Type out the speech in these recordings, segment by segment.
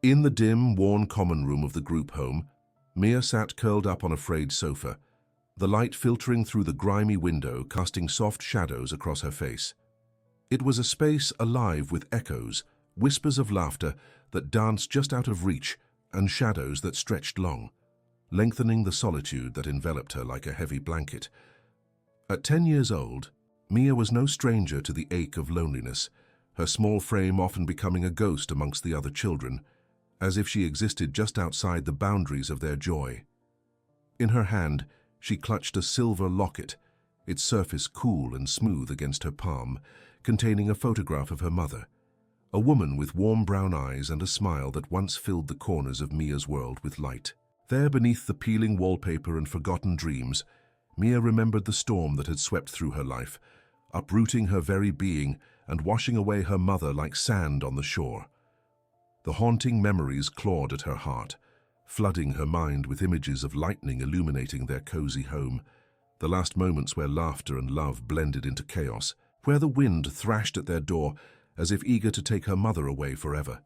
In the dim, worn common room of the group home, Mia sat curled up on a frayed sofa, the light filtering through the grimy window, casting soft shadows across her face. It was a space alive with echoes, whispers of laughter that danced just out of reach, and shadows that stretched long, lengthening the solitude that enveloped her like a heavy blanket. At 10 years old, Mia was no stranger to the ache of loneliness, her small frame often becoming a ghost amongst the other children, as if she existed just outside the boundaries of their joy. In her hand, she clutched a silver locket, its surface cool and smooth against her palm, containing a photograph of her mother, a woman with warm brown eyes and a smile that once filled the corners of Mia's world with light. There, beneath the peeling wallpaper and forgotten dreams, Mia remembered the storm that had swept through her life, uprooting her very being and washing away her mother like sand on the shore. The haunting memories clawed at her heart, flooding her mind with images of lightning illuminating their cozy home, the last moments where laughter and love blended into chaos, where the wind thrashed at their door as if eager to take her mother away forever.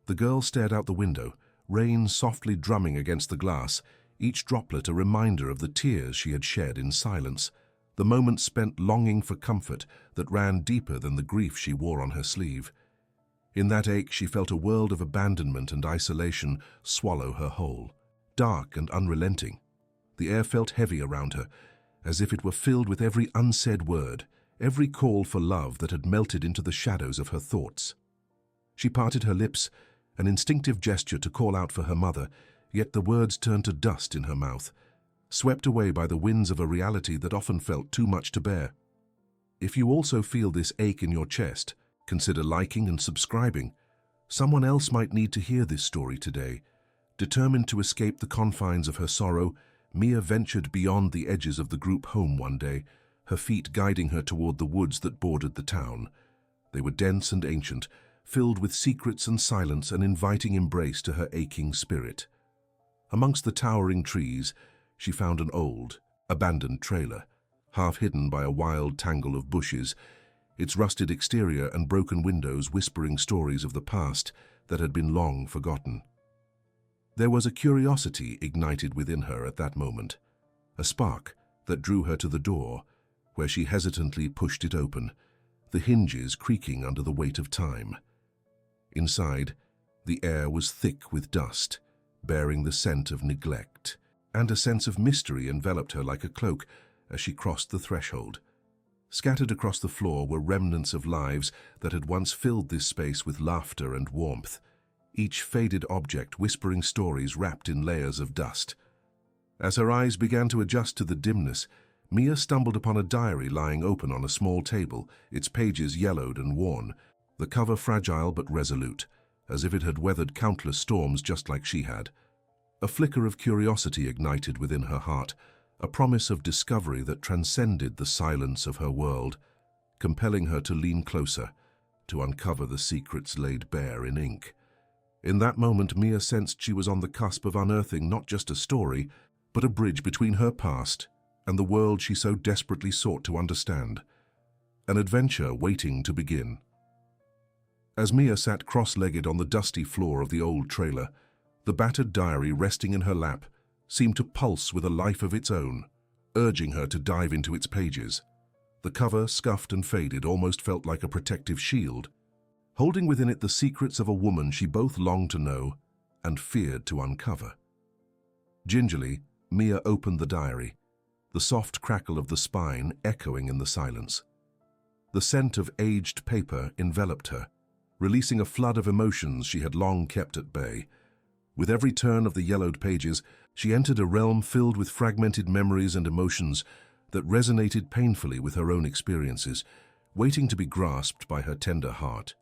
The girl stared out the window, rain softly drumming against the glass, each droplet a reminder of the tears she had shed in silence, the moments spent longing for comfort that ran deeper than the grief she wore on her sleeve. In that ache, she felt a world of abandonment and isolation swallow her whole, dark and unrelenting. The air felt heavy around her, as if it were filled with every unsaid word, every call for love that had melted into the shadows of her thoughts. She parted her lips, an instinctive gesture to call out for her mother, yet the words turned to dust in her mouth, swept away by the winds of a reality that often felt too much to bear. If you also feel this ache in your chest, consider liking and subscribing. Someone else might need to hear this story today. Determined to escape the confines of her sorrow, Mia ventured beyond the edges of the group home one day, her feet guiding her toward the woods that bordered the town. They were dense and ancient, filled with secrets and silence, an inviting embrace to her aching spirit. Amongst the towering trees, she found an old, abandoned trailer, half hidden by a wild tangle of bushes, its rusted exterior and broken windows whispering stories of the past that had been long forgotten. There was a curiosity ignited within her at that moment, a spark that drew her to the door, where she hesitantly pushed it open, the hinges creaking under the weight of time. Inside, the air was thick with dust, bearing the scent of neglect, and a sense of mystery enveloped her like a cloak as she crossed the threshold. Scattered across the floor were remnants of lives that had once filled this space with laughter and warmth, each faded object whispering stories wrapped in layers of dust. As her eyes began to adjust to the dimness, Mia stumbled upon a diary lying open on a small table, its pages yellowed and worn, the cover fragile but resolute, as if it had weathered countless storms just like she had. A flicker of curiosity ignited within her heart, a promise of discovery that transcended the silence of her world, compelling her to lean closer, to uncover the secrets laid bare in ink. In that moment, Mia sensed she was on the cusp of unearthing not just a story, but a bridge between her past and the world she so desperately sought to understand. An adventure waiting to begin. As Mia sat cross-legged on the dusty floor of the old trailer, the battered diary resting in her lap seemed to pulse with a life of its own, urging her to dive into its pages. The cover, scuffed and faded, almost felt like a protective shield, holding within it the secrets of a woman she both longed to know and feared to uncover. Gingerly, Mia opened the diary, the soft crackle of the spine echoing in the silence. The scent of aged paper enveloped her, releasing a flood of emotions she had long kept at bay. With every turn of the yellowed pages, she entered a realm filled with fragmented memories and emotions that resonated painfully with her own experiences, waiting to be grasped by her tender heart.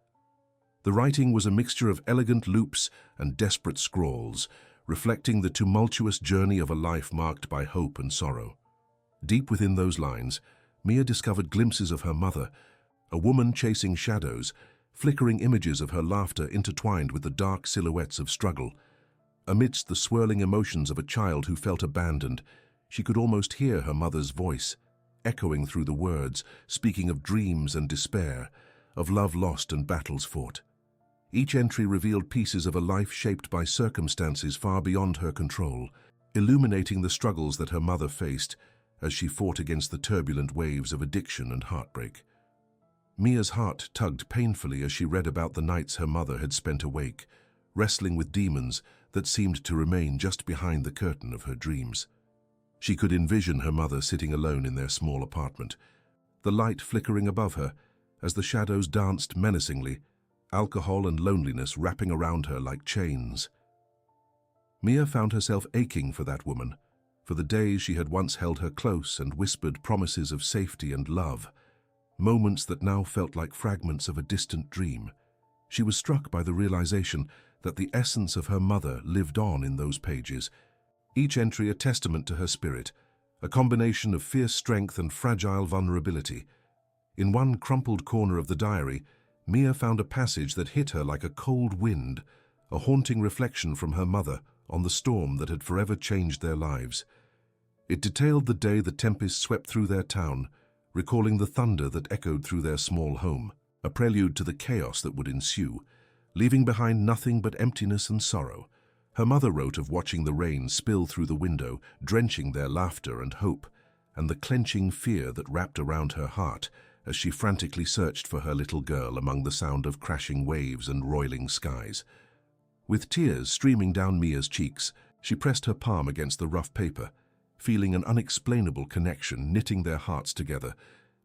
The writing was a mixture of elegant loops and desperate scrawls, reflecting the tumultuous journey of a life marked by hope and sorrow. Deep within those lines, Mia discovered glimpses of her mother, a woman chasing shadows, flickering images of her laughter intertwined with the dark silhouettes of struggle. Amidst the swirling emotions of a child who felt abandoned, she could almost hear her mother's voice, echoing through the words, speaking of dreams and despair, of love lost and battles fought. Each entry revealed pieces of a life shaped by circumstances far beyond her control, illuminating the struggles that her mother faced as she fought against the turbulent waves of addiction and heartbreak. Mia's heart tugged painfully as she read about the nights her mother had spent awake, wrestling with demons that seemed to remain just behind the curtain of her dreams. She could envision her mother sitting alone in their small apartment, the light flickering above her as the shadows danced menacingly, alcohol and loneliness wrapping around her like chains. Mia found herself aching for that woman, for the days she had once held her close and whispered promises of safety and love, moments that now felt like fragments of a distant dream. She was struck by the realization that the essence of her mother lived on in those pages, each entry a testament to her spirit, a combination of fierce strength and fragile vulnerability. In one crumpled corner of the diary, Mia found a passage that hit her like a cold wind, a haunting reflection from her mother on the storm that had forever changed their lives. It detailed the day the tempest swept through their town, recalling the thunder that echoed through their small home, a prelude to the chaos that would ensue, leaving behind nothing but emptiness and sorrow. Her mother wrote of watching the rain spill through the window, drenching their laughter and hope, and the clenching fear that wrapped around her heart as she frantically searched for her little girl among the sound of crashing waves and roiling skies. With tears streaming down Mia's cheeks, she pressed her palm against the rough paper, feeling an unexplainable connection knitting their hearts together,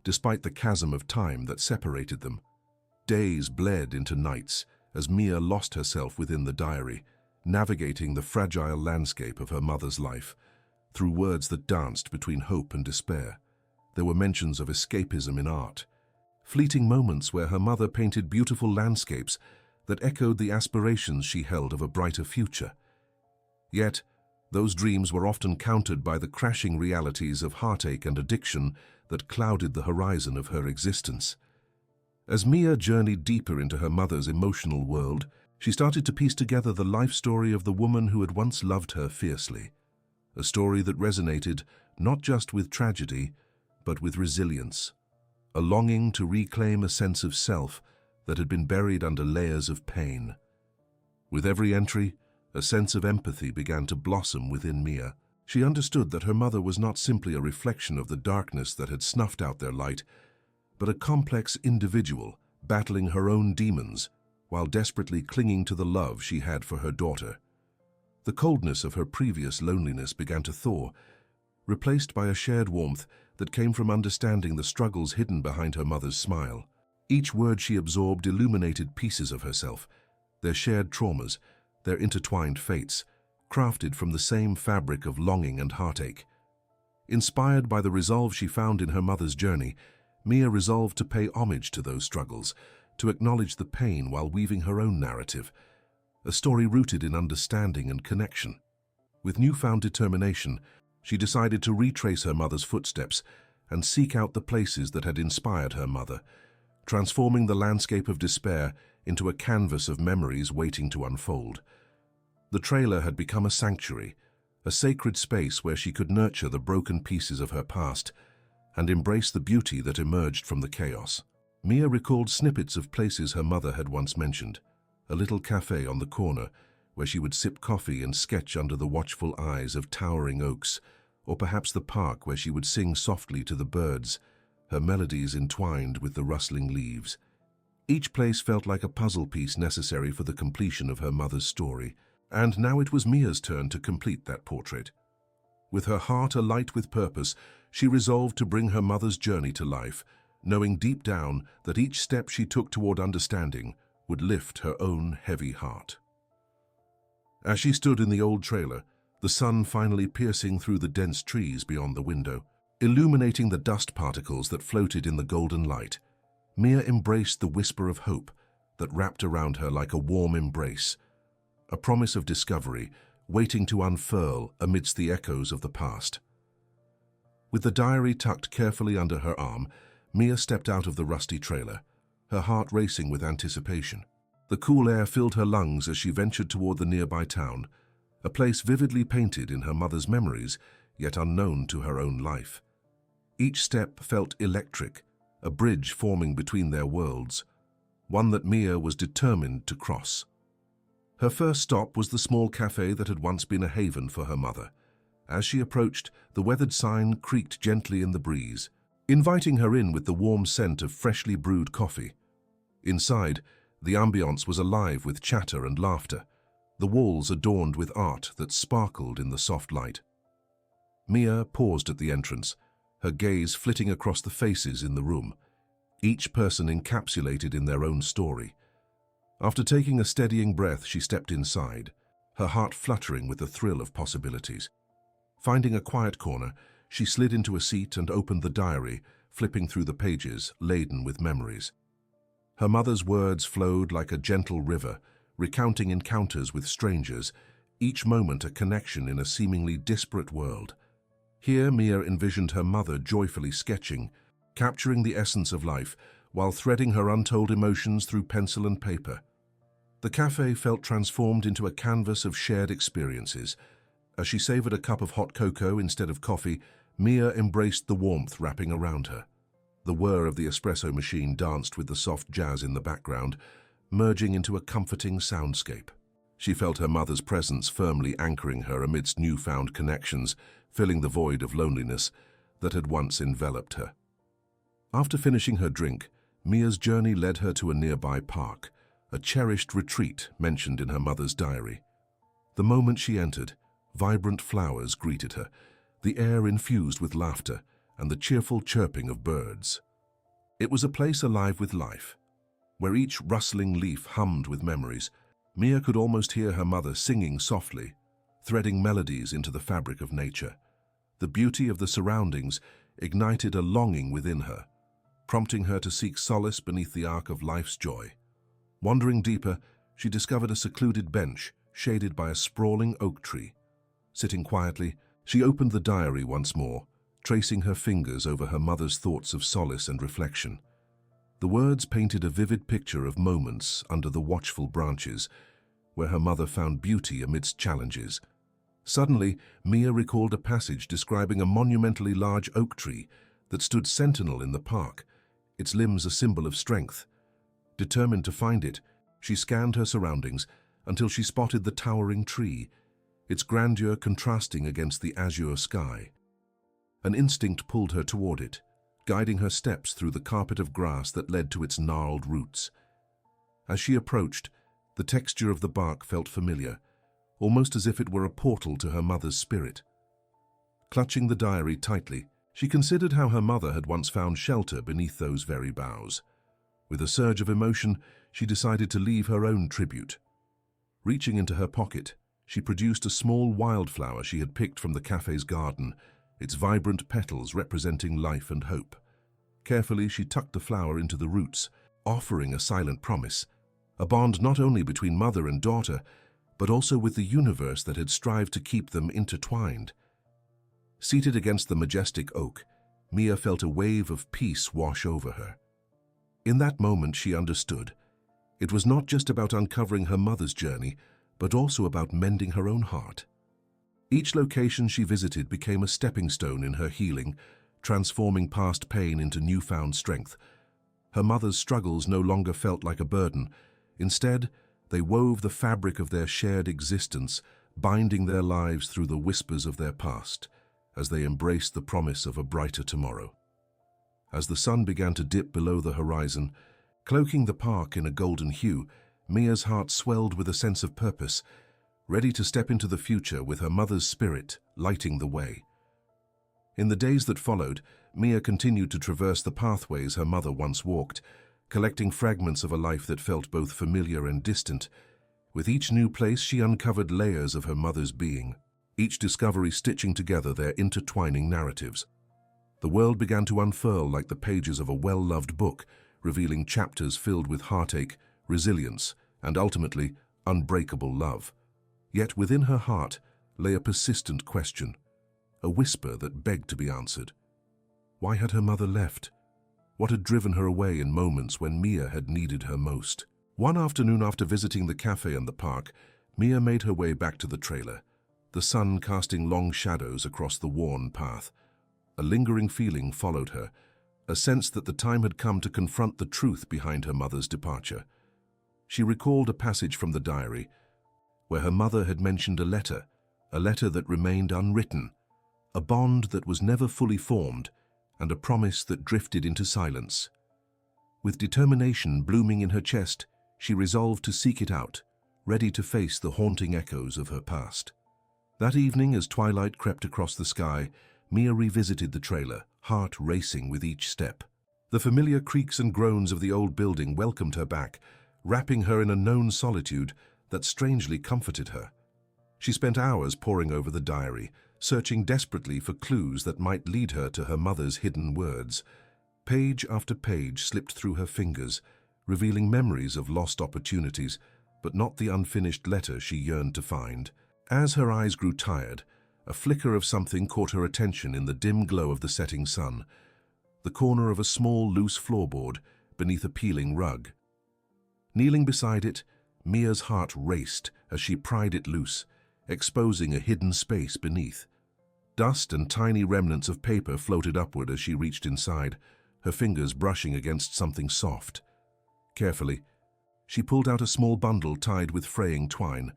despite the chasm of time that separated them. Days bled into nights as Mia lost herself within the diary, navigating the fragile landscape of her mother's life, through words that danced between hope and despair. There were mentions of escapism in art, fleeting moments where her mother painted beautiful landscapes that echoed the aspirations she held of a brighter future. Yet, those dreams were often countered by the crashing realities of heartache and addiction that clouded the horizon of her existence. As Mia journeyed deeper into her mother's emotional world, she started to piece together the life story of the woman who had once loved her fiercely, a story that resonated not just with tragedy, but with resilience, a longing to reclaim a sense of self that had been buried under layers of pain. With every entry, a sense of empathy began to blossom within Mia. She understood that her mother was not simply a reflection of the darkness that had snuffed out their light, but a complex individual battling her own demons while desperately clinging to the love she had for her daughter. The coldness of her previous loneliness began to thaw, replaced by a shared warmth that came from understanding the struggles hidden behind her mother's smile. Each word she absorbed illuminated pieces of herself, their shared traumas, their intertwined fates, crafted from the same fabric of longing and heartache. Inspired by the resolve she found in her mother's journey, Mia resolved to pay homage to those struggles, to acknowledge the pain while weaving her own narrative, a story rooted in understanding and connection. With newfound determination, she decided to retrace her mother's footsteps and seek out the places that had inspired her mother, transforming the landscape of despair into a canvas of memories waiting to unfold. The trailer had become a sanctuary, a sacred space where she could nurture the broken pieces of her past and embrace the beauty that emerged from the chaos. Mia recalled snippets of places her mother had once mentioned, a little cafe on the corner where she would sip coffee and sketch under the watchful eyes of towering oaks, or perhaps the park where she would sing softly to the birds, her melodies entwined with the rustling leaves. Each place felt like a puzzle piece necessary for the completion of her mother's story, and now it was Mia's turn to complete that portrait. With her heart alight with purpose, she resolved to bring her mother's journey to life, knowing deep down that each step she took toward understanding would lift her own heavy heart. As she stood in the old trailer, the sun finally piercing through the dense trees beyond the window, illuminating the dust particles that floated in the golden light, Mia embraced the whisper of hope that wrapped around her like a warm embrace, a promise of discovery waiting to unfurl amidst the echoes of the past. With the diary tucked carefully under her arm, Mia stepped out of the rusty trailer, her heart racing with anticipation. The cool air filled her lungs as she ventured toward the nearby town, a place vividly painted in her mother's memories, yet unknown to her own life. Each step felt electric, a bridge forming between their worlds, one that Mia was determined to cross. Her first stop was the small cafe that had once been a haven for her mother. As she approached, the weathered sign creaked gently in the breeze, inviting her in with the warm scent of freshly brewed coffee. Inside, the ambience was alive with chatter and laughter, the walls adorned with art that sparkled in the soft light. Mia paused at the entrance, her gaze flitting across the faces in the room, each person encapsulated in their own story. After taking a steadying breath, she stepped inside, her heart fluttering with the thrill of possibilities. Finding a quiet corner, she slid into a seat and opened the diary, flipping through the pages laden with memories. Her mother's words flowed like a gentle river, recounting encounters with strangers, each moment a connection in a seemingly disparate world. Here Mia envisioned her mother joyfully sketching, capturing the essence of life, while threading her untold emotions through pencil and paper. The cafe felt transformed into a canvas of shared experiences. As she savored a cup of hot cocoa instead of coffee, Mia embraced the warmth wrapping around her. The whir of the espresso machine danced with the soft jazz in the background, merging into a comforting soundscape. She felt her mother's presence firmly anchoring her amidst newfound connections, filling the void of loneliness that had once enveloped her. After finishing her drink, Mia's journey led her to a nearby park, a cherished retreat mentioned in her mother's diary. The moment she entered, vibrant flowers greeted her, the air infused with laughter and the cheerful chirping of birds. It was a place alive with life, where each rustling leaf hummed with memories. Mia could almost hear her mother singing softly, threading melodies into the fabric of nature. The beauty of the surroundings ignited a longing within her, prompting her to seek solace beneath the arc of life's joy. Wandering deeper, she discovered a secluded bench, shaded by a sprawling oak tree. Sitting quietly, she opened the diary once more, tracing her fingers over her mother's thoughts of solace and reflection. The words painted a vivid picture of moments under the watchful branches, where her mother found beauty amidst challenges. Suddenly, Mia recalled a passage describing a monumentally large oak tree that stood sentinel in the park, its limbs a symbol of strength. Determined to find it, she scanned her surroundings until she spotted the towering tree, its grandeur contrasting against the azure sky. An instinct pulled her toward it, guiding her steps through the carpet of grass that led to its gnarled roots. As she approached, the texture of the bark felt familiar, almost as if it were a portal to her mother's spirit. Clutching the diary tightly, she considered how her mother had once found shelter beneath those very boughs. With a surge of emotion, she decided to leave her own tribute. Reaching into her pocket, she produced a small wildflower she had picked from the cafe's garden, its vibrant petals representing life and hope. Carefully, she tucked the flower into the roots, offering a silent promise, a bond not only between mother and daughter, but also with the universe that had strived to keep them intertwined. Seated against the majestic oak, Mia felt a wave of peace wash over her. In that moment, she understood. It was not just about uncovering her mother's journey, but also about mending her own heart. Each location she visited became a stepping stone in her healing, transforming past pain into newfound strength. Her mother's struggles no longer felt like a burden. Instead, they wove the fabric of their shared existence, binding their lives through the whispers of their past, as they embraced the promise of a brighter tomorrow. As the sun began to dip below the horizon, cloaking the park in a golden hue, Mia's heart swelled with a sense of purpose, ready to step into the future with her mother's spirit lighting the way. In the days that followed, Mia continued to traverse the pathways her mother once walked, collecting fragments of a life that felt both familiar and distant. With each new place, she uncovered layers of her mother's being, each discovery stitching together their intertwining narratives. The world began to unfurl like the pages of a well-loved book, revealing chapters filled with heartache, resilience, and ultimately, unbreakable love. Yet within her heart lay a persistent question, a whisper that begged to be answered. Why had her mother left? What had driven her away in moments when Mia had needed her most? One afternoon after visiting the cafe and the park, Mia made her way back to the trailer, the sun casting long shadows across the worn path. A lingering feeling followed her, a sense that the time had come to confront the truth behind her mother's departure. She recalled a passage from the diary where her mother had mentioned a letter that remained unwritten, a bond that was never fully formed, and a promise that drifted into silence. With determination blooming in her chest, she resolved to seek it out, ready to face the haunting echoes of her past. That evening, as twilight crept across the sky, Mia revisited the trailer, heart racing with each step. The familiar creaks and groans of the old building welcomed her back, wrapping her in a known solitude that strangely comforted her. She spent hours poring over the diary, searching desperately for clues that might lead her to her mother's hidden words. Page after page slipped through her fingers, revealing memories of lost opportunities, but not the unfinished letter she yearned to find. As her eyes grew tired, a flicker of something caught her attention in the dim glow of the setting sun, the corner of a small, loose floorboard beneath a peeling rug. Kneeling beside it, Mia's heart raced as she pried it loose, exposing a hidden space beneath. Dust and tiny remnants of paper floated upward as she reached inside, her fingers brushing against something soft. Carefully, she pulled out a small bundle tied with fraying twine.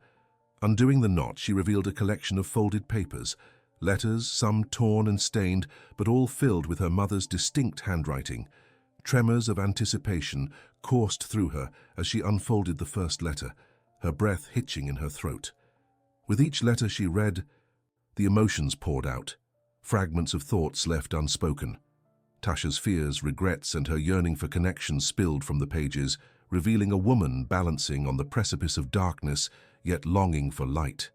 Undoing the knot, she revealed a collection of folded papers, letters, some torn and stained, but all filled with her mother's distinct handwriting. Tremors of anticipation coursed through her as she unfolded the first letter, her breath hitching in her throat. With each letter she read, the emotions poured out, fragments of thoughts left unspoken. Tasha's fears, regrets, and her yearning for connection spilled from the pages, revealing a woman balancing on the precipice of darkness, yet longing for light.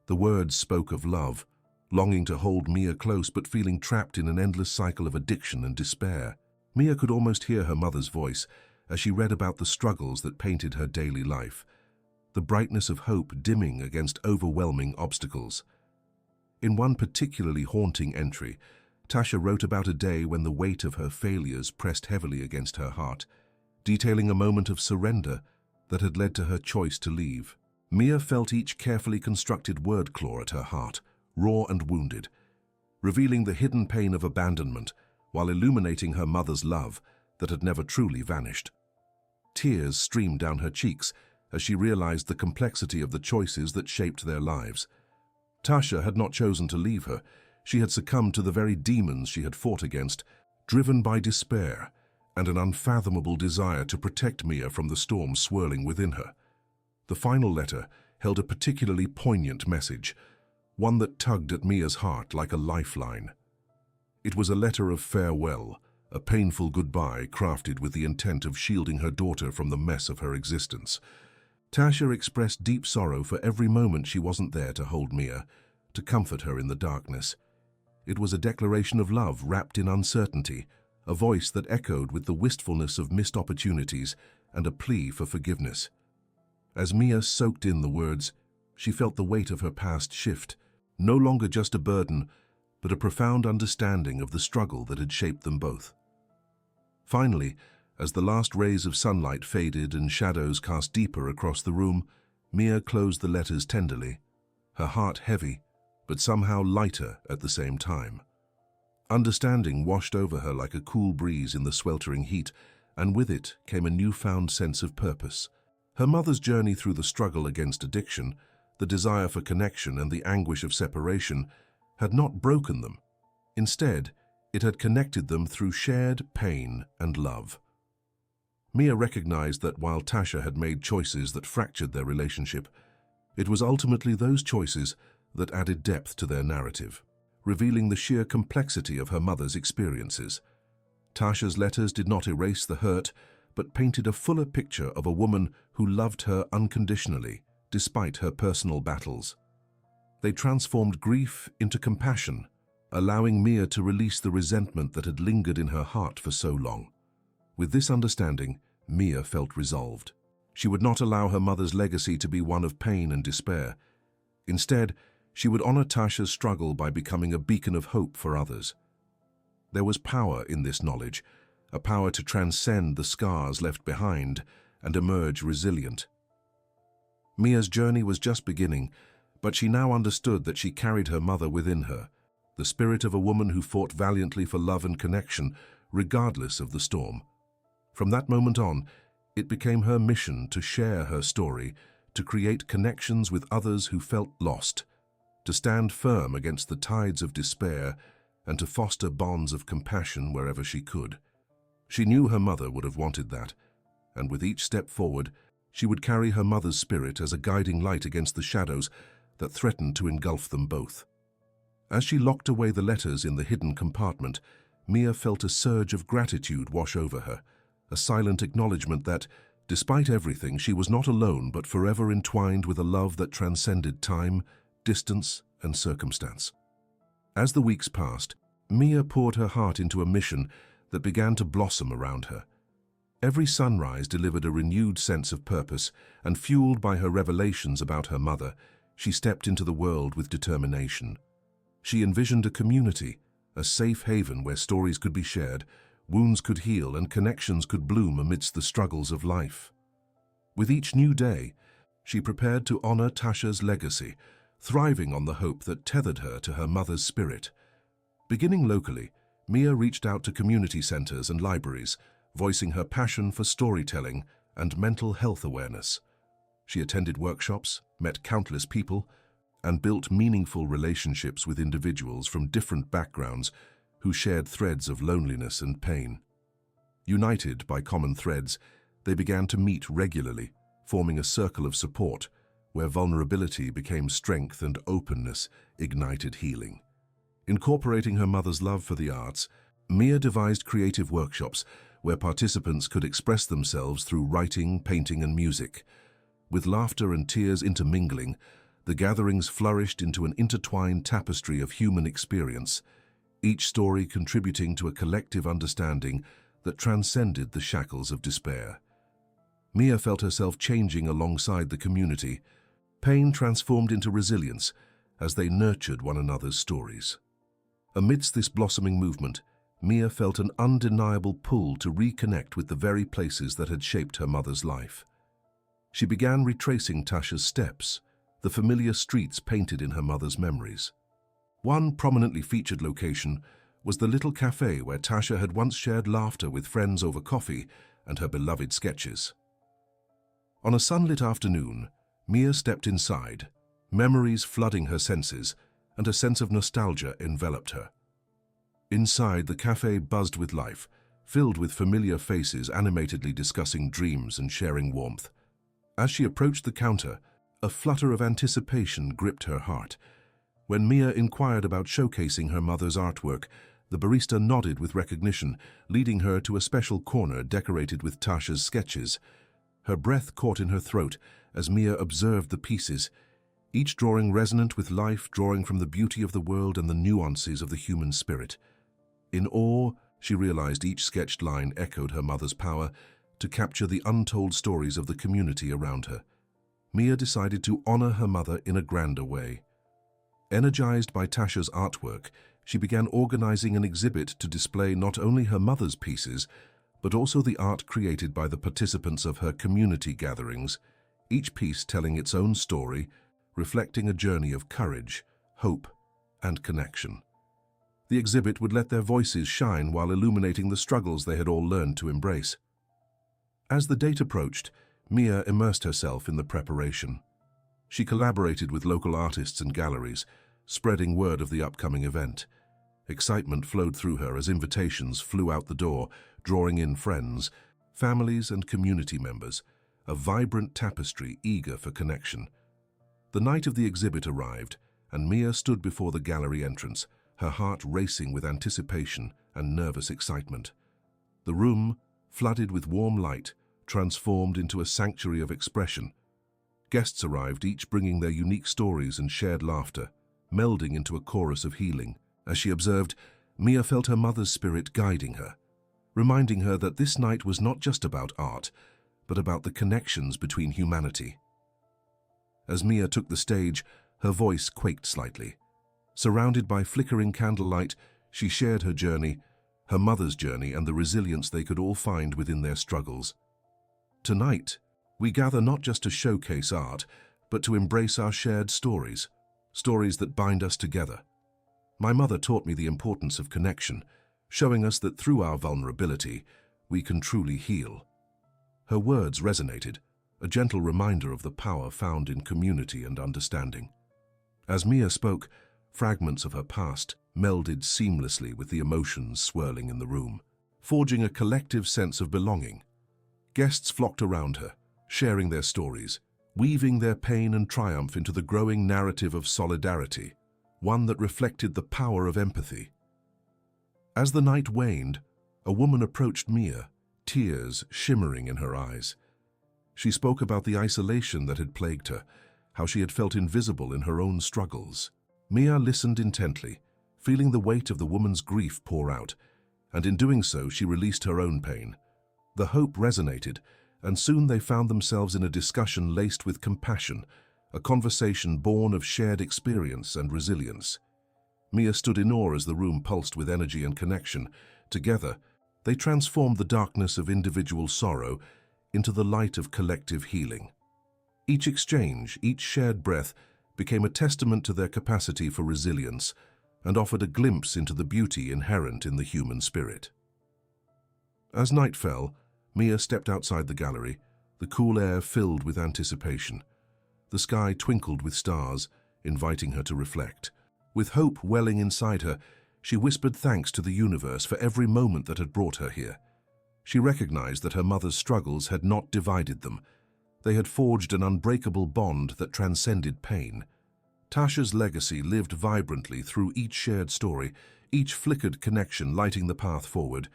The words spoke of love, longing to hold Mia close but feeling trapped in an endless cycle of addiction and despair. Mia could almost hear her mother's voice as she read about the struggles that painted her daily life, the brightness of hope dimming against overwhelming obstacles. In one particularly haunting entry, Tasha wrote about a day when the weight of her failures pressed heavily against her heart, detailing a moment of surrender that had led to her choice to leave. Mia felt each carefully constructed word claw at her heart, raw and wounded, revealing the hidden pain of abandonment while illuminating her mother's love that had never truly vanished. Tears streamed down her cheeks as she realized the complexity of the choices that shaped their lives. Tasha had not chosen to leave her. She had succumbed to the very demons she had fought against, driven by despair and an unfathomable desire to protect Mia from the storm swirling within her. The final letter held a particularly poignant message, one that tugged at Mia's heart like a lifeline. It was a letter of farewell, a painful goodbye crafted with the intent of shielding her daughter from the mess of her existence. Tasha expressed deep sorrow for every moment she wasn't there to hold Mia, to comfort her in the darkness. It was a declaration of love wrapped in uncertainty, a voice that echoed with the wistfulness of missed opportunities and a plea for forgiveness. As Mia soaked in the words, she felt the weight of her past shift, no longer just a burden, but a profound understanding of the struggle that had shaped them both. Finally, as the last rays of sunlight faded and shadows cast deeper across the room, Mia closed the letters tenderly, her heart heavy, but somehow lighter at the same time. Understanding washed over her like a cool breeze in the sweltering heat, and with it came a newfound sense of purpose. Her mother's journey through the struggle against addiction, the desire for connection and the anguish of separation had not broken them. Instead, it had connected them through shared pain and love. Mia recognized that while Tasha had made choices that fractured their relationship, it was ultimately those choices that added depth to their narrative, revealing the sheer complexity of her mother's experiences. Tasha's letters did not erase the hurt, but painted a fuller picture of a woman who loved her unconditionally, despite her personal battles. They transformed grief into compassion, allowing Mia to release the resentment that had lingered in her heart for so long. With this understanding, Mia felt resolved. She would not allow her mother's legacy to be one of pain and despair. Instead, she would honor Tasha's struggle by becoming a beacon of hope for others. There was power in this knowledge, a power to transcend the scars left behind and emerge resilient. Mia's journey was just beginning, but she now understood that she carried her mother within her, the spirit of a woman who fought valiantly for love and connection, regardless of the storm. From that moment on, it became her mission to share her story, to create connections with others who felt lost, to stand firm against the tides of despair, and to foster bonds of compassion wherever she could. She knew her mother would have wanted that, and with each step forward, she would carry her mother's spirit as a guiding light against the shadows that threatened to engulf them both. As she locked away the letters in the hidden compartment, Mia felt a surge of gratitude wash over her, a silent acknowledgement that, despite everything, she was not alone but forever entwined with a love that transcended time, distance, and circumstance. As the weeks passed, Mia poured her heart into a mission that began to blossom around her. Every sunrise delivered a renewed sense of purpose, and fueled by her revelations about her mother, she stepped into the world with determination. She envisioned a community, a safe haven where stories could be shared, wounds could heal, and connections could bloom amidst the struggles of life. With each new day, she prepared to honor Tasha's legacy, thriving on the hope that tethered her to her mother's spirit. Beginning locally, Mia reached out to community centers and libraries, voicing her passion for storytelling and mental health awareness. She attended workshops, met countless people, and built meaningful relationships with individuals from different backgrounds who shared threads of loneliness and pain. United by common threads, they began to meet regularly, forming a circle of support where vulnerability became strength and openness ignited healing. Incorporating her mother's love for the arts, Mia devised creative workshops where participants could express themselves through writing, painting, and music. With laughter and tears intermingling, the gatherings flourished into an intertwined tapestry of human experience, each story contributing to a collective understanding that transcended the shackles of despair. Mia felt herself changing alongside the community. Pain transformed into resilience as they nurtured one another's stories. Amidst this blossoming movement, Mia felt an undeniable pull to reconnect with the very places that had shaped her mother's life. She began retracing Tasha's steps, the familiar streets painted in her mother's memories. One prominently featured location was the little cafe where Tasha had once shared laughter with friends over coffee and her beloved sketches. On a sunlit afternoon, Mia stepped inside, memories flooding her senses, and a sense of nostalgia enveloped her. Inside, the cafe buzzed with life, filled with familiar faces animatedly discussing dreams and sharing warmth. As she approached the counter, a flutter of anticipation gripped her heart. When Mia inquired about showcasing her mother's artwork, the barista nodded with recognition, leading her to a special corner decorated with Tasha's sketches. Her breath caught in her throat as Mia observed the pieces, each drawing resonant with life, drawing from the beauty of the world and the nuances of the human spirit. In awe, she realized each sketched line echoed her mother's power to capture the untold stories of the community around her. Mia decided to honor her mother in a grander way. Energized by Tasha's artwork, she began organizing an exhibit to display not only her mother's pieces, but also the art created by the participants of her community gatherings, each piece telling its own story, reflecting a journey of courage, hope, and connection. The exhibit would let their voices shine while illuminating the struggles they had all learned to embrace. As the date approached, Mia immersed herself in the preparation. She collaborated with local artists and galleries, spreading word of the upcoming event. Excitement flowed through her as invitations flew out the door, drawing in friends, families, and community members, a vibrant tapestry eager for connection. The night of the exhibit arrived, and Mia stood before the gallery entrance, her heart racing with anticipation and nervous excitement. The room, flooded with warm light, transformed into a sanctuary of expression. Guests arrived, each bringing their unique stories and shared laughter, melding into a chorus of healing. As she observed, Mia felt her mother's spirit guiding her, reminding her that this night was not just about art, but about the connections between humanity. As Mia took the stage, her voice quaked slightly. Surrounded by flickering candlelight, she shared her journey, her mother's journey, and the resilience they could all find within their struggles. Tonight, we gather not just to showcase art, but to embrace our shared stories, stories that bind us together. My mother taught me the importance of connection, showing us that through our vulnerability, we can truly heal. Her words resonated, a gentle reminder of the power found in community and understanding. As Mia spoke, fragments of her past melded seamlessly with the emotions swirling in the room, forging a collective sense of belonging. Guests flocked around her, sharing their stories, weaving their pain and triumph into the growing narrative of solidarity, one that reflected the power of empathy. As the night waned, a woman approached Mia, tears shimmering in her eyes. She spoke about the isolation that had plagued her, how she had felt invisible in her own struggles. Mia listened intently, feeling the weight of the woman's grief pour out, and in doing so she released her own pain. The hope resonated, and soon they found themselves in a discussion laced with compassion, a conversation born of shared experience and resilience. Mia stood in awe as the room pulsed with energy and connection. Together, they transformed the darkness of individual sorrow into the light of collective healing. Each exchange, each shared breath, became a testament to their capacity for resilience and offered a glimpse into the beauty inherent in the human spirit. As night fell, Mia stepped outside the gallery, the cool air filled with anticipation. The sky twinkled with stars, inviting her to reflect. With hope welling inside her, she whispered thanks to the universe for every moment that had brought her here. She recognized that her mother's struggles had not divided them. They had forged an unbreakable bond that transcended pain. Tasha's legacy lived vibrantly through each shared story, each flickered connection lighting the path forward.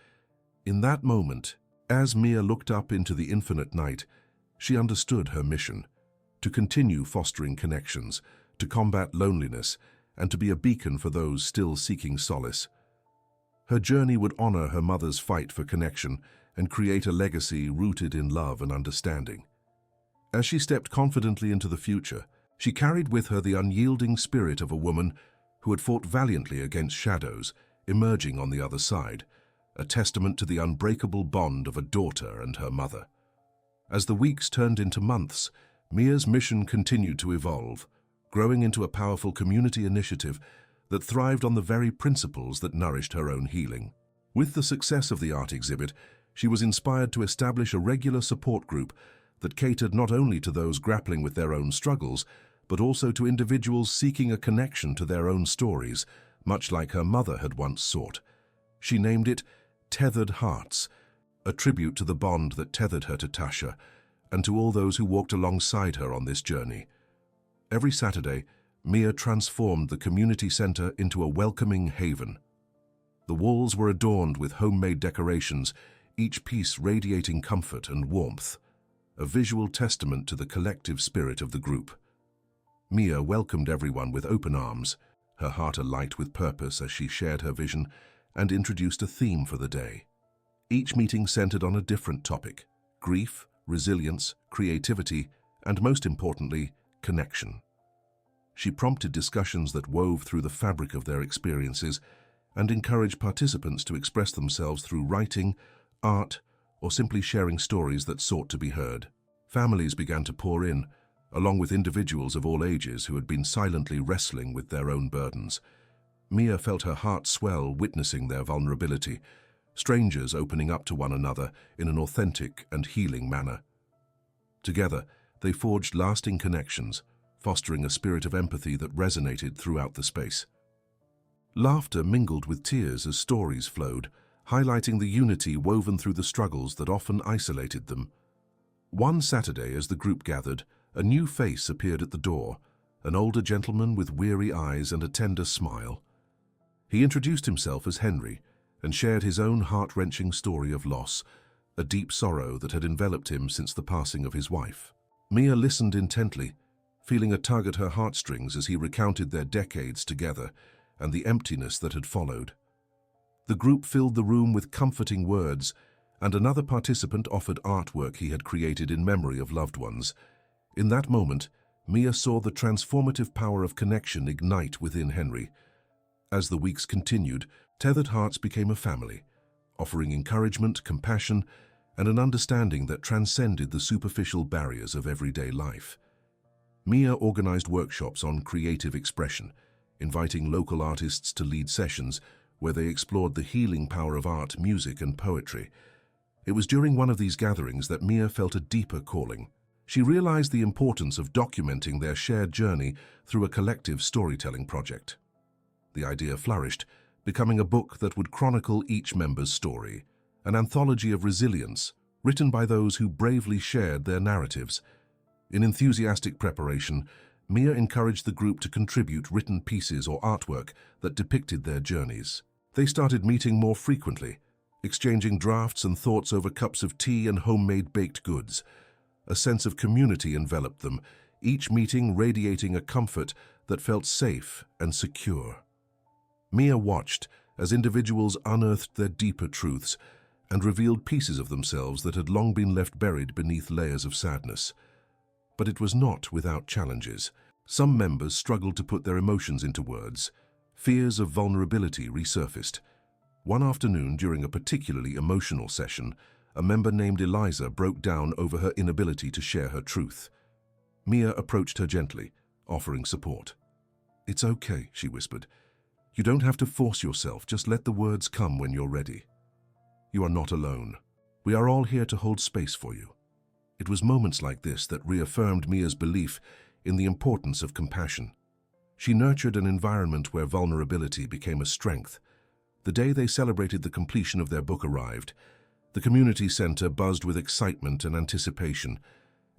In that moment, as Mia looked up into the infinite night, she understood her mission: to continue fostering connections, to combat loneliness, and to be a beacon for those still seeking solace. Her journey would honor her mother's fight for connection and create a legacy rooted in love and understanding. As she stepped confidently into the future, she carried with her the unyielding spirit of a woman who had fought valiantly against shadows, emerging on the other side, a testament to the unbreakable bond of a daughter and her mother. As the weeks turned into months, Mia's mission continued to evolve, growing into a powerful community initiative that thrived on the very principles that nourished her own healing. With the success of the art exhibit, she was inspired to establish a regular support group that catered not only to those grappling with their own struggles, but also to individuals seeking a connection to their own stories, much like her mother had once sought. She named it Tethered Hearts, a tribute to the bond that tethered her to Tasha and to all those who walked alongside her on this journey. Every Saturday, Mia transformed the community center into a welcoming haven. The walls were adorned with homemade decorations, each piece radiating comfort and warmth, a visual testament to the collective spirit of the group. Mia welcomed everyone with open arms, her heart alight with purpose as she shared her vision and introduced a theme for the day. Each meeting centered on a different topic: grief, resilience, creativity, and most importantly, connection. She prompted discussions that wove through the fabric of their experiences and encouraged participants to express themselves through writing, art, or simply sharing stories that sought to be heard. Families began to pour in, along with individuals of all ages who had been silently wrestling with their own burdens. Mia felt her heart swell witnessing their vulnerability, strangers opening up to one another in an authentic and healing manner. Together, they forged lasting connections, fostering a spirit of empathy that resonated throughout the space. Laughter mingled with tears as stories flowed, highlighting the unity woven through the struggles that often isolated them. One Saturday, as the group gathered, a new face appeared at the door, an older gentleman with weary eyes and a tender smile. He introduced himself as Henry and shared his own heart-wrenching story of loss, a deep sorrow that had enveloped him since the passing of his wife. Mia listened intently, feeling a tug at her heartstrings as he recounted their decades together and the emptiness that had followed. The group filled the room with comforting words, and another participant offered artwork he had created in memory of loved ones. In that moment, Mia saw the transformative power of connection ignite within Henry. As the weeks continued, Tethered Hearts became a family, offering encouragement, compassion, and an understanding that transcended the superficial barriers of everyday life. Mia organized workshops on creative expression, inviting local artists to lead sessions, where they explored the healing power of art, music, and poetry. It was during one of these gatherings that Mia felt a deeper calling. She realized the importance of documenting their shared journey through a collective storytelling project. The idea flourished, becoming a book that would chronicle each member's story, an anthology of resilience, written by those who bravely shared their narratives. In enthusiastic preparation, Mia encouraged the group to contribute written pieces or artwork that depicted their journeys. They started meeting more frequently, exchanging drafts and thoughts over cups of tea and homemade baked goods. A sense of community enveloped them, each meeting radiating a comfort that felt safe and secure. Mia watched as individuals unearthed their deeper truths and revealed pieces of themselves that had long been left buried beneath layers of sadness. But it was not without challenges. Some members struggled to put their emotions into words. Fears of vulnerability resurfaced. One afternoon, during a particularly emotional session, a member named Eliza broke down over her inability to share her truth. Mia approached her gently, offering support. "It's okay," she whispered. "You don't have to force yourself, just let the words come when you're ready. You are not alone. We are all here to hold space for you." It was moments like this that reaffirmed Mia's belief in the importance of compassion. She nurtured an environment where vulnerability became a strength. The day they celebrated the completion of their book arrived. The community center buzzed with excitement and anticipation.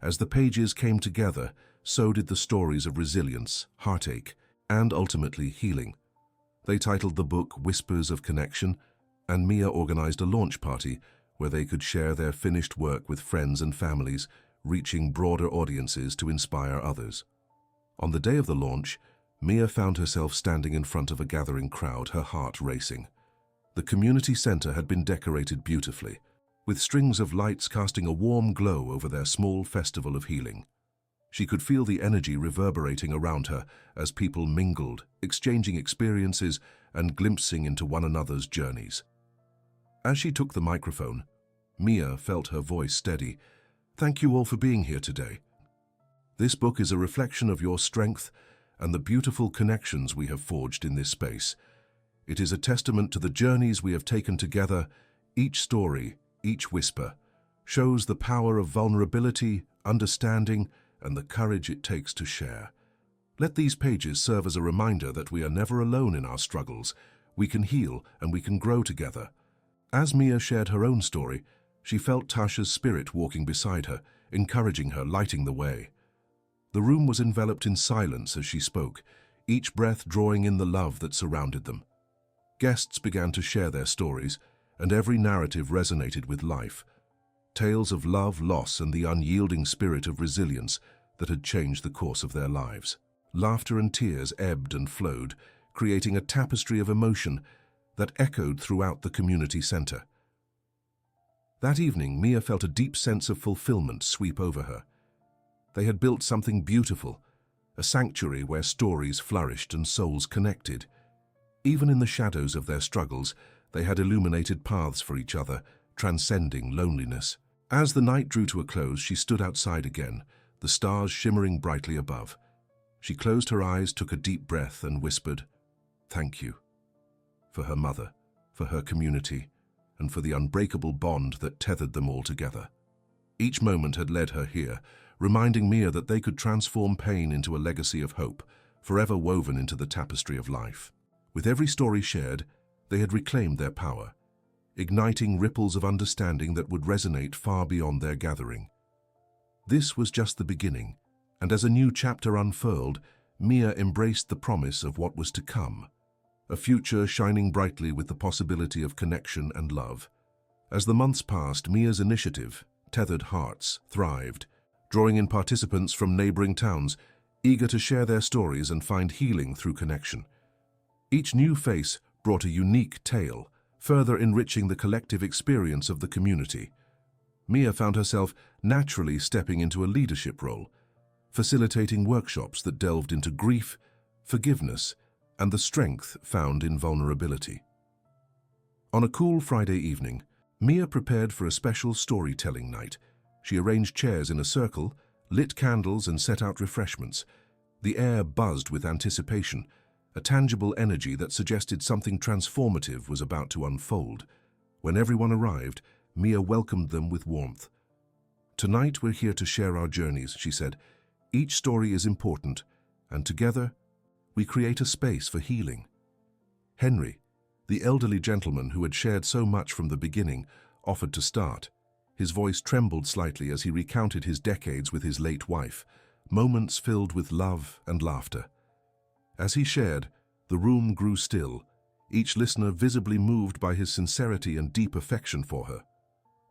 As the pages came together, so did the stories of resilience, heartache, and ultimately healing. They titled the book Whispers of Connection, and Mia organized a launch party where they could share their finished work with friends and families, reaching broader audiences to inspire others. On the day of the launch, Mia found herself standing in front of a gathering crowd, her heart racing. The community center had been decorated beautifully, with strings of lights casting a warm glow over their small festival of healing. She could feel the energy reverberating around her as people mingled, exchanging experiences and glimpsing into one another's journeys. As she took the microphone, Mia felt her voice steady. "Thank you all for being here today. This book is a reflection of your strength and the beautiful connections we have forged in this space. It is a testament to the journeys we have taken together. Each story, each whisper, shows the power of vulnerability, understanding, and the courage it takes to share. Let these pages serve as a reminder that we are never alone in our struggles. We can heal and we can grow together." As Mia shared her own story, she felt Tasha's spirit walking beside her, encouraging her, lighting the way. The room was enveloped in silence as she spoke, each breath drawing in the love that surrounded them. Guests began to share their stories, and every narrative resonated with life. Tales of love, loss, and the unyielding spirit of resilience that had changed the course of their lives. Laughter and tears ebbed and flowed, creating a tapestry of emotion that echoed throughout the community center. That evening, Mia felt a deep sense of fulfillment sweep over her. They had built something beautiful, a sanctuary where stories flourished and souls connected. Even in the shadows of their struggles, they had illuminated paths for each other, transcending loneliness. As the night drew to a close, she stood outside again, the stars shimmering brightly above. She closed her eyes, took a deep breath, and whispered, "Thank you." For her mother, for her community, and for the unbreakable bond that tethered them all together. Each moment had led her here, reminding Mia that they could transform pain into a legacy of hope, forever woven into the tapestry of life. With every story shared, they had reclaimed their power, igniting ripples of understanding that would resonate far beyond their gathering. This was just the beginning, and as a new chapter unfurled, Mia embraced the promise of what was to come. A future shining brightly with the possibility of connection and love. As the months passed, Mia's initiative, Tethered Hearts, thrived, drawing in participants from neighboring towns, eager to share their stories and find healing through connection. Each new face brought a unique tale, further enriching the collective experience of the community. Mia found herself naturally stepping into a leadership role, facilitating workshops that delved into grief, forgiveness, and the strength found in vulnerability. On a cool Friday evening, Mia prepared for a special storytelling night. She arranged chairs in a circle, lit candles, and set out refreshments. The air buzzed with anticipation, a tangible energy that suggested something transformative was about to unfold. When everyone arrived, Mia welcomed them with warmth. "Tonight we're here to share our journeys," she said. "Each story is important, and together we create a space for healing." Henry, the elderly gentleman who had shared so much from the beginning, offered to start. His voice trembled slightly as he recounted his decades with his late wife, moments filled with love and laughter. As he shared, the room grew still, each listener visibly moved by his sincerity and deep affection for her.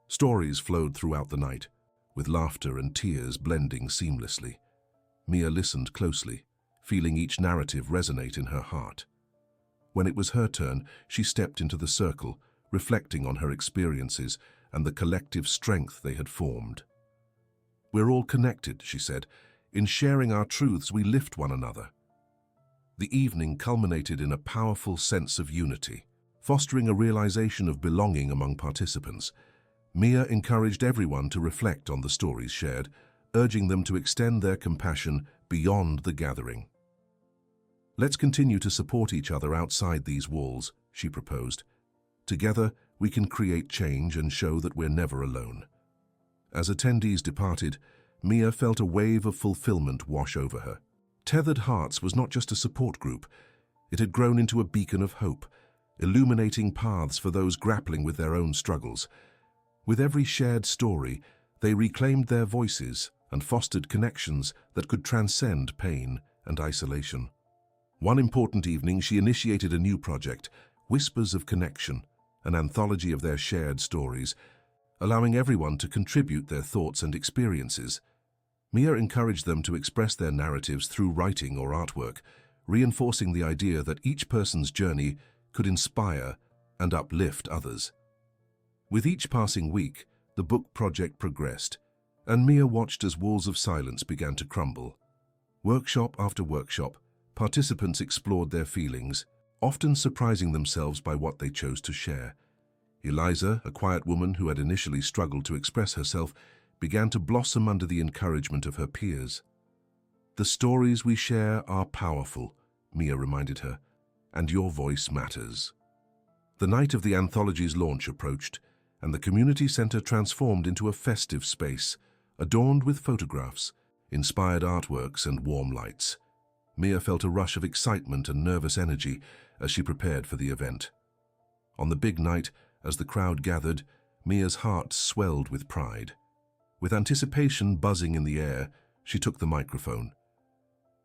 Stories flowed throughout the night, with laughter and tears blending seamlessly. Mia listened closely, feeling each narrative resonate in her heart. When it was her turn, she stepped into the circle, reflecting on her experiences and the collective strength they had formed. "We're all connected," she said. "In sharing our truths, we lift one another." The evening culminated in a powerful sense of unity, fostering a realization of belonging among participants. Mia encouraged everyone to reflect on the stories shared, urging them to extend their compassion beyond the gathering. "Let's continue to support each other outside these walls," she proposed. "Together, we can create change and show that we're never alone." As attendees departed, Mia felt a wave of fulfillment wash over her. Tethered Hearts was not just a support group. It had grown into a beacon of hope, illuminating paths for those grappling with their own struggles. With every shared story, they reclaimed their voices and fostered connections that could transcend pain and isolation. One important evening, she initiated a new project, Whispers of Connection, an anthology of their shared stories, allowing everyone to contribute their thoughts and experiences. Mia encouraged them to express their narratives through writing or artwork, reinforcing the idea that each person's journey could inspire and uplift others. With each passing week, the book project progressed, and Mia watched as walls of silence began to crumble. Workshop after workshop, participants explored their feelings, often surprising themselves by what they chose to share. Eliza, a quiet woman who had initially struggled to express herself, began to blossom under the encouragement of her peers. "The stories we share are powerful," Mia reminded her, "and your voice matters." The night of the anthology's launch approached, and the community center transformed into a festive space, adorned with photographs, inspired artworks, and warm lights. Mia felt a rush of excitement and nervous energy as she prepared for the event. On the big night, as the crowd gathered, Mia's heart swelled with pride. With anticipation buzzing in the air, she took the microphone.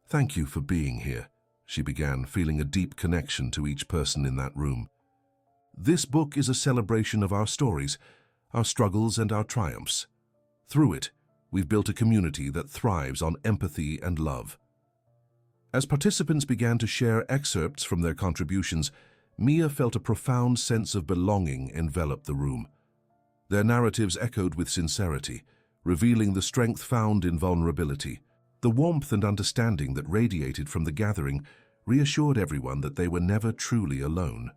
"Thank you for being here," she began, feeling a deep connection to each person in that room. "This book is a celebration of our stories, our struggles, and our triumphs. Through it, we've built a community that thrives on empathy and love." As participants began to share excerpts from their contributions, Mia felt a profound sense of belonging envelop the room. Their narratives echoed with sincerity, revealing the strength found in vulnerability. The warmth and understanding that radiated from the gathering reassured everyone that they were never truly alone.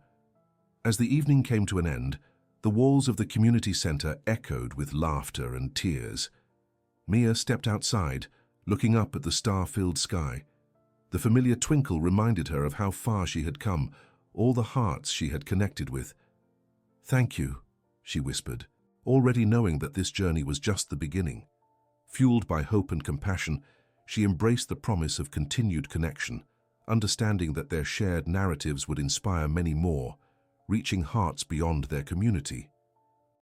As the evening came to an end, the walls of the community center echoed with laughter and tears. Mia stepped outside, looking up at the star-filled sky. The familiar twinkle reminded her of how far she had come, all the hearts she had connected with. "Thank you," she whispered, already knowing that this journey was just the beginning. Fueled by hope and compassion, she embraced the promise of continued connection, understanding that their shared narratives would inspire many more, reaching hearts beyond their community.